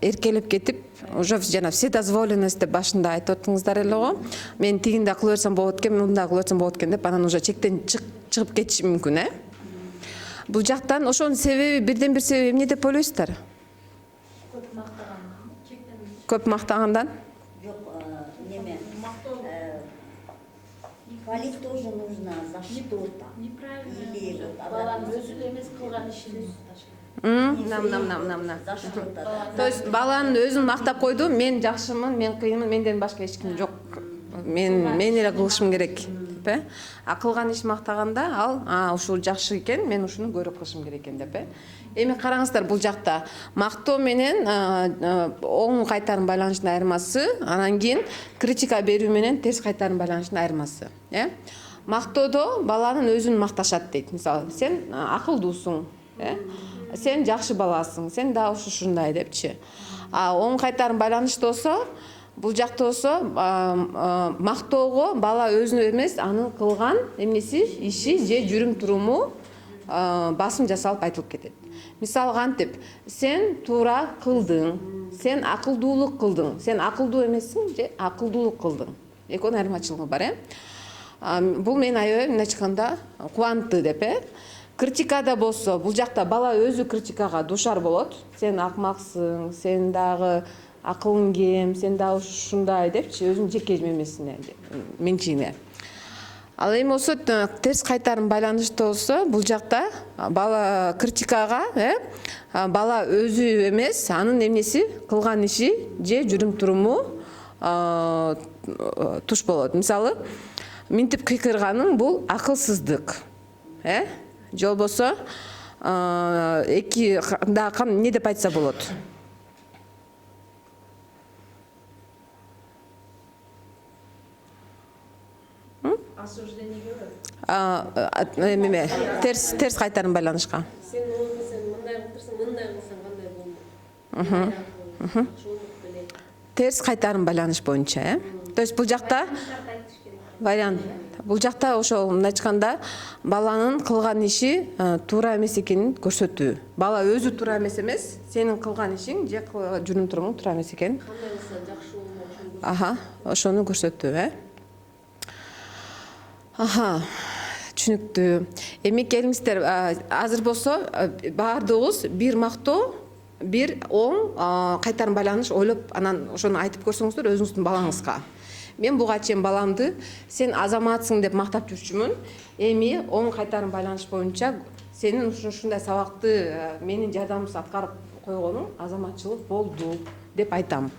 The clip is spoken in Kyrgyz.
эркелеп кетип, уже жана вседозволенность деп башында айтып отуңуздар эле го. Мен тигинде кыла берсем болот экен, мында кыла берсем болот экен деп анан уже чектен чыгып кетиши мүмкүн, Бул жактан ошонун себеби, бирден бир себеби эмне деп ойлойсуздар? Көп мактагандан? Жок, неме. Хвалить тоже нужно за что-то. Или баланын өзүн эмес кылган ишин за что-то. То есть баланын өзүн мактап койду, мен жакшымын, мен кыйынмын, менден башка эч ким жок. Мен эле кылышым керек. А кылган иш мактаганда ал ушул жакшы экен, мен ушуну көрүп кылышым керек экен деп. Эми караңыздар, бул жакта мактоо менен оң кайтарым байланышынын айырмасы, анан кийин критика берүү менен терс кайтарым байланышынын айырмасы. Мактоодо баланын өзүн макташат дейт. Мисалы, сен акылдуусуң, сен жакшы баласың, сен да ушундай депчи. А оң кайтарым байланышта болсо, бул жакта болсо мактоого бала өзүнө эмес, анын кылган эмнеси, иши же жүрүм туруму басым жасалып айтылып кетет. Мисалы кантип, сен туура кылдың, сен акылдуулук кылдың, сен акылдуу эмессиң же акылдуулук кылдың. Экөөнүн айырмачылыгы бар, Бул мен аябай мындай айтканда кубантты деп, Критикада болсо, бул жакта бала өзү критикага дуушар болот. Сен акмаксың, сен дагы акылың кем, сен дагы ушундай депчи, өзүнүн жеке мемесине, менчигине. Ал эми болсо терс кайтарым байланышта болсо, бул жакта бала критикага, бала өзү эмес, анын эмнеси, кылган иши же жүрүм туруму туш болот. Мисалы, минтип кыйкырганың бул акылсыздык. Же болбосо эки дагы эмне деп айтса болот? Осуждение терс кайтарым байланышка. Сен мындай кылсаң, мындай кылсаң кандай болмок? Терс кайтарым байланыш боюнча, То есть бул жакта вариант. Бул жакта ошо мындай айтканда баланын кылган иши туура эмес экенин көрсөтүү. Бала өзү туура эмес, сенин кылган ишиң же жүрүм турумуң туура эмес экенин. Кандай кылса жакшы болмок? Ошону көрсөтүү, түшүнүктүү. Эми келиңиздер, азыр болсо баардыгыбыз бир мактоо, бир оң кайтарым байланыш ойлоп, анан ошону айтып көрсөңүздөр өзүңүздүн балаңызга. Мен буга чейин баламды сен азаматсың деп мактап жүрчүмүн. Эми оң кайтарым байланыш боюнча сенин ушундай сабакты менин жардамымсыз аткарып койгонуң азаматчылык болду деп айтам.